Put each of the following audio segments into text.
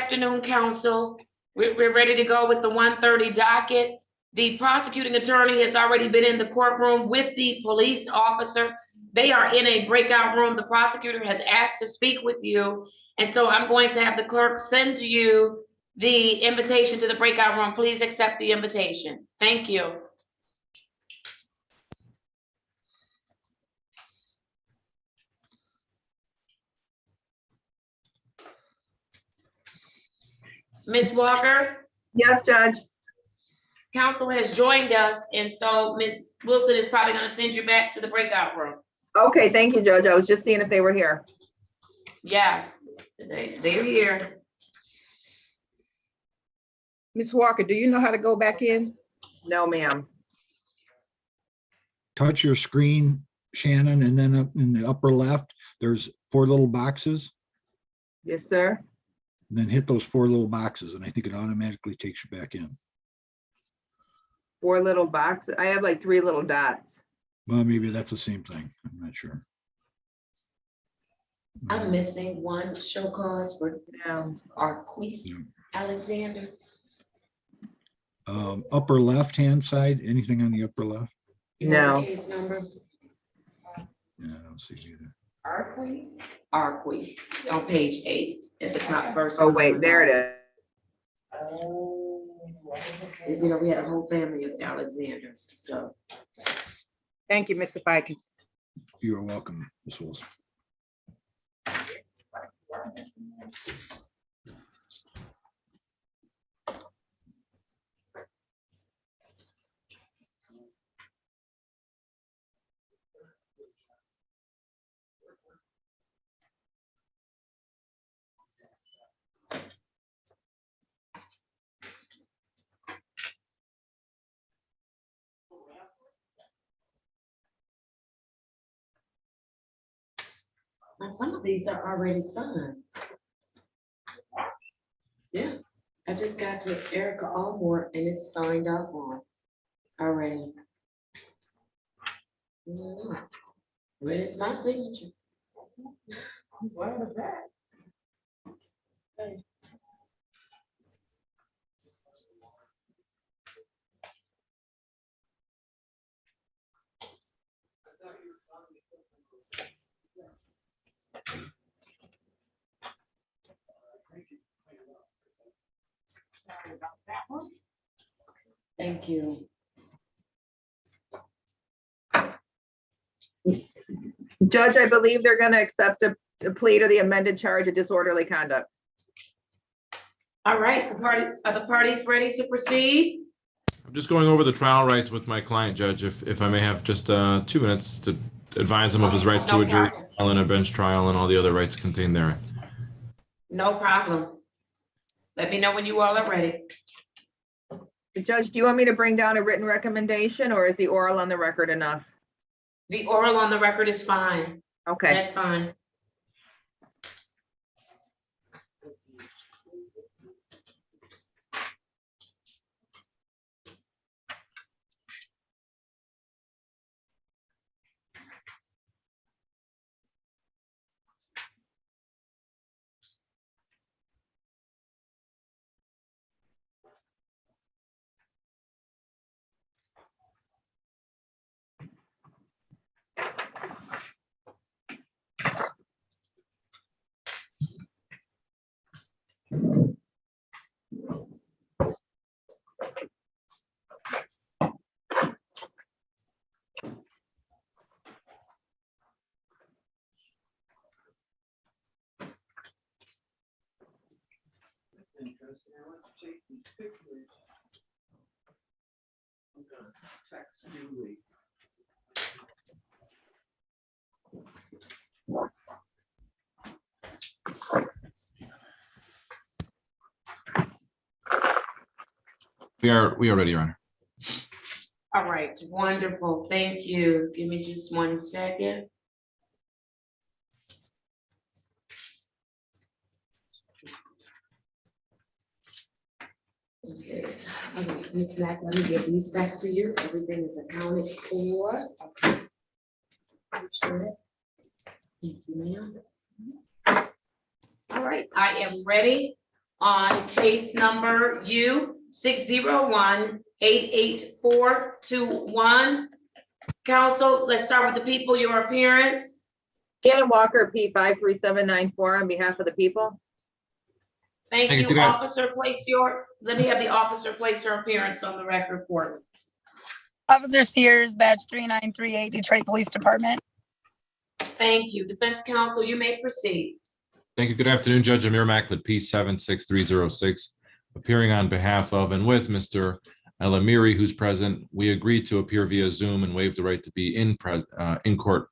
afternoon, council. We're ready to go with the 1:30 docket. The prosecuting attorney has already been in the courtroom with the police officer. They are in a breakout room. The prosecutor has asked to speak with you. And so I'm going to have the clerk send to you the invitation to the breakout room. Please accept the invitation. Thank you. Ms. Walker? Yes, Judge. Council has joined us, and so Ms. Wilson is probably going to send you back to the breakout room. Okay, thank you, Judge. I was just seeing if they were here. Yes, they're here. Ms. Walker, do you know how to go back in? No, ma'am. Touch your screen, Shannon, and then up in the upper left, there's 4 little boxes. Yes, sir. And then hit those 4 little boxes, and I think it automatically takes you back in. 4 little boxes. I have like 3 little dots. Well, maybe that's the same thing. I'm not sure. I'm missing one. Show cause for No. Arquise Alexander. Upper left-hand side, anything on the upper left? No. Case number. Yeah, I don't see either. Arquise on page 8 at the top first. Oh, wait, there it is. Is, you know, we had a whole family of Alexanders, so. Thank you, Mr. Fikens. You're welcome, Ms. Wilson. Now, some of these are already signed. Yeah, I just got to Erica Allmore and it's signed off on already. Where is my signature? What is that? Okay. Sorry about that one. Thank you. Judge, I believe they're going to accept a plea to the amended charge of disorderly conduct. All right, are the parties ready to proceed? I'm just going over the trial rights with my client, Judge, if I may have just 2 minutes to advise him of his rights to a jury trial and a bench trial and all the other rights contained therein. No problem. Let me know when you all are ready. Judge, do you want me to bring down a written recommendation or is the oral on the record enough? The oral on the record is fine. Okay. That's fine. Interesting. I want to take these pictures. I'm gonna text you. We are ready, Your Honor. All right, wonderful. Thank you. Give me just 1 second. Okay, so, Ms. Mack, let me give these back to you. Everything is accounted for. Okay. Sure. Thank you, ma'am. All right, I am ready on case number U 601-88421. Council, let's start with the people, your appearance. Shannon Walker, P 53794 on behalf of the people. Thank Thank you. you, Good night. officer. Let me have the officer place her appearance on the record for me. Officer Sears, badge 3938, Detroit Police Department. Thank you. Defense counsel, you may proceed. Thank you. Good afternoon, Judge Amir Macklin, P 76306, appearing on behalf of and with Mr. El-Amiri, who's present. We agreed to appear via Zoom and waive the right to be in court.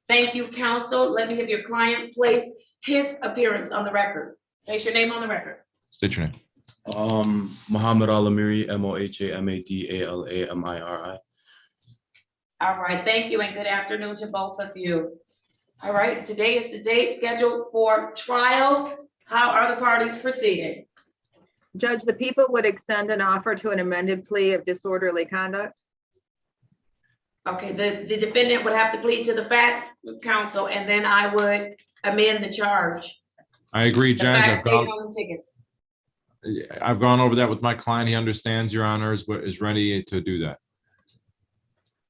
Thank you, counsel. Let me have your client place his appearance on the record. Place your name on the record. State your name. Muhammad Al-Amiri, Mohamadalami. All right, thank you and good afternoon to both of you. All right, today is the date scheduled for trial. How are the parties proceeding? Judge, the people would extend an offer to an amended plea of disorderly conduct. Okay, the defendant would have to plead to the facts, counsel, and then I would amend the charge. I agree, The Judge. facts stated on the ticket. I've gone over that with my client. He understands, Your Honor, is ready to do that.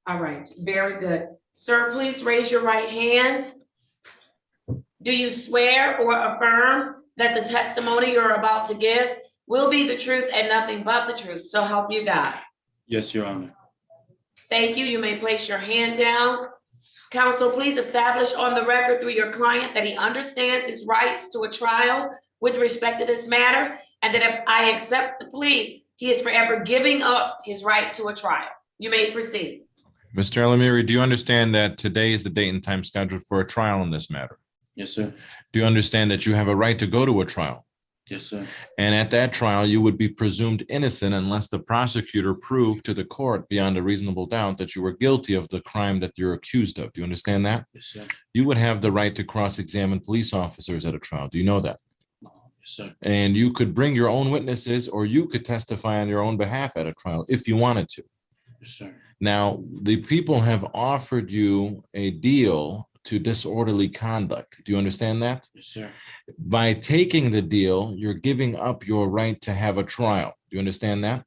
All right, very good. Sir, please raise your right hand. Do you swear or affirm that the testimony you're about to give will be the truth and nothing but the truth? So help you God. Yes, Your Honor. Thank you. You may place your hand down. Counsel, please establish on the record through your client that he understands his rights to a trial with respect to this matter, and that if I accept the plea, he is forever giving up his right to a trial. You may proceed. Mr. El-Amiri, do you understand that today is the date and time scheduled for a trial in this matter? Yes, sir. Do you understand that you have a right to go to a trial? Yes, sir. And at that trial, you would be presumed innocent unless the prosecutor proved to the court beyond a reasonable doubt that you were guilty of the crime that you're accused of. Do you understand that? Yes, sir. You would have the right to cross-examine police officers at a trial. Do you know that? Yes, sir. And you could bring your own witnesses, or you could testify on your own behalf at a trial if you wanted to. Yes, sir. Now, the people have offered you a deal to disorderly conduct. Do you understand that? Yes, sir. By taking the deal, you're giving up your right to have a trial. Do you understand that?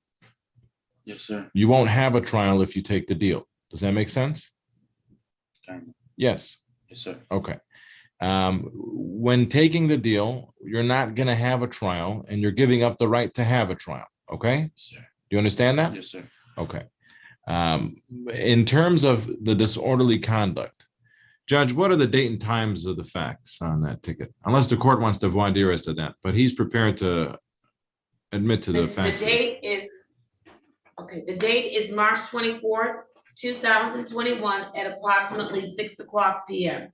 Yes, sir. You won't have a trial if you take the deal. Does that make sense? Kind of. Yes. Yes, sir. Okay. When taking the deal, you're not going to have a trial and you're giving up the right to have a trial. Okay. Yes, sir. Do you understand that? Yes, sir. Okay. In terms of the disorderly conduct, Judge, what are the date and times of the facts on that ticket? Unless the court wants to voir dire as to that, but he's prepared to admit to the facts. The date is, okay, the date is March 24th, 2021 at approximately 6:00 p.m.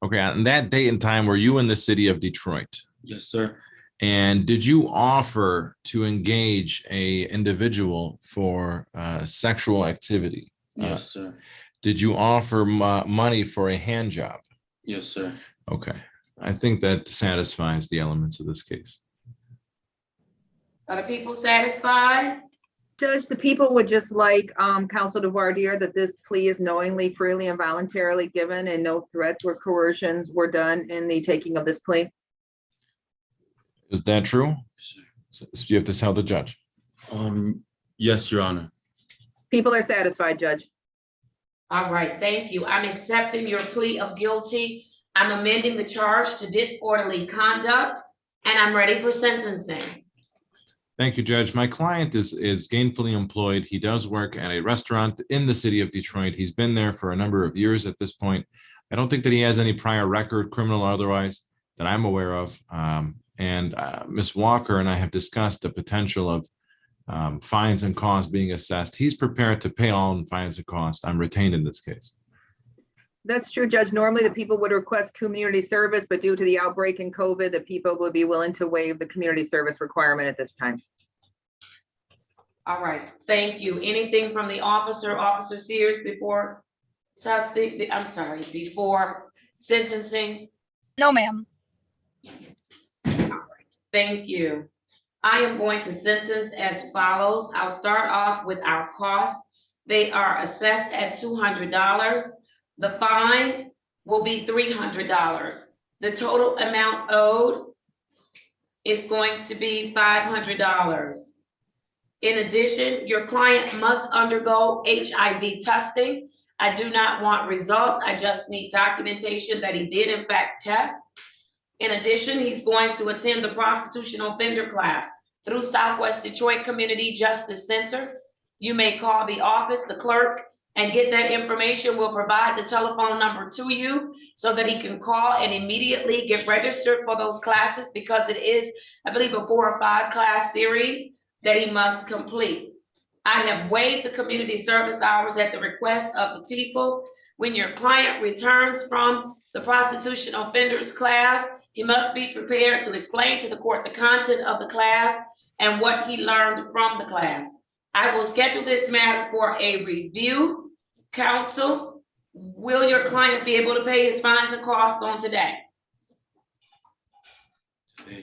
Okay, on that date and time, were you in the city of Detroit? Yes, sir. And did you offer to engage a individual for sexual activity? Yes, sir. Did you offer money for a hand job? Yes, sir. Okay, I think that satisfies the elements of this case. Are the people satisfied? Judge, the people would just like counsel to voir dire that this plea is knowingly, freely, and voluntarily given, and no threats or coercions were done in the taking of this plea. Is that true? Yes, sir. So you have to tell the judge. Yes, Your Honor. People are satisfied, Judge. All right, thank you. I'm accepting your plea of guilty. I'm amending the charge to disorderly conduct, and I'm ready for sentencing. Thank you, Judge. My client is gainfully employed. He does work at a restaurant in the city of Detroit. He's been there for a number of years at this point. I don't think that he has any prior record, criminal or otherwise, that I'm aware of. And Ms. Walker and I have discussed the potential of fines and costs being assessed. He's prepared to pay all fines and costs. I'm retained in this case. That's true, Judge. Normally, the people would request community service, but due to the outbreak in COVID, the people would be willing to waive the community service requirement at this time. All right, thank you. Anything from the officer, Officer Sears, before testing? I'm sorry, before sentencing? No, ma'am. Thank you. I am going to sentence as follows. I'll start off with our costs. They are assessed at $200. The fine will be $300. The total amount owed is going to be $500. In addition, your client must undergo HIV testing. I do not want results. I just need documentation that he did in fact test. In addition, he's going to attend the prostitution offender class through Southwest Detroit Community Justice Center. You may call the office, the clerk, and get that information. We'll provide the telephone number to you so that he can call and immediately get registered for those classes, because it is, I believe, a 4 or 5 class series that he must complete. I have waived the community service hours at the request of the people. When your client returns from the prostitution offenders class, he must be prepared to explain to the court the content of the class and what he learned from the class. I will schedule this matter for a review. Counsel, will your client be able to pay his fines and costs on today?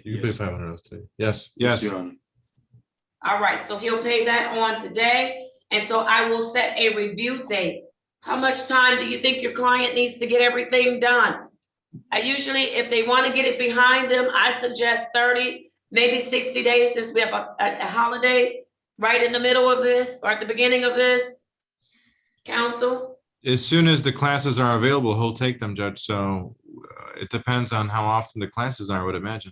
You can pay $500 today. Yes, Yes, yes. Your Honor. All right, so he'll pay that on today. And so I will set a review date. How much time do you think your client needs to get everything done? I usually, if they want to get it behind them, I suggest 30, maybe 60 days, since we have a holiday right in the middle of this or at the beginning of this. Counsel? As soon as the classes are available, he'll take them, Judge. So it depends on how often the classes are, I would imagine.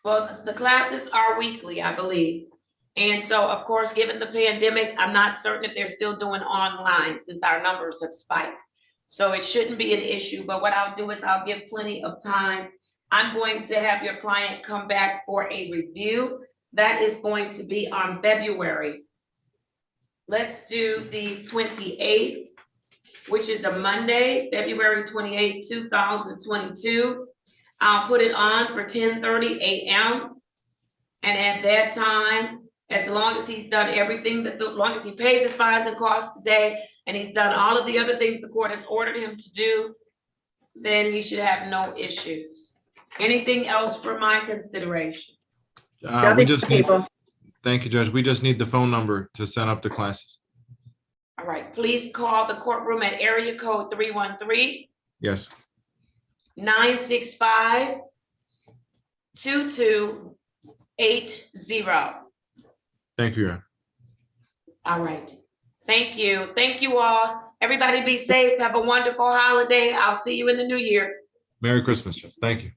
Well, the classes are weekly, I believe. And so, of course, given the pandemic, I'm not certain if they're still doing online since our numbers have spiked. So it shouldn't be an issue, but what I'll do is I'll give plenty of time. I'm going to have your client come back for a review. That is going to be on February. Let's do the 28th, which is a Monday, February 28th, 2022. I'll put it on for 10:30 a.m. And at that time, as long as he's done everything, as long as he pays his fines and costs today, and he's done all of the other things the court has ordered him to do, then he should have no issues. Anything else for my consideration? We Nothing just for need, people. thank you, Judge. We just need the phone number to set up the classes. All right, please call the courtroom at area code 313 Yes. 965-2280. Thank you, Your Honor. All right. Thank you. Thank you all. Everybody be safe. Have a wonderful holiday. I'll see you in the new year. Merry Christmas, Judge. Thank you.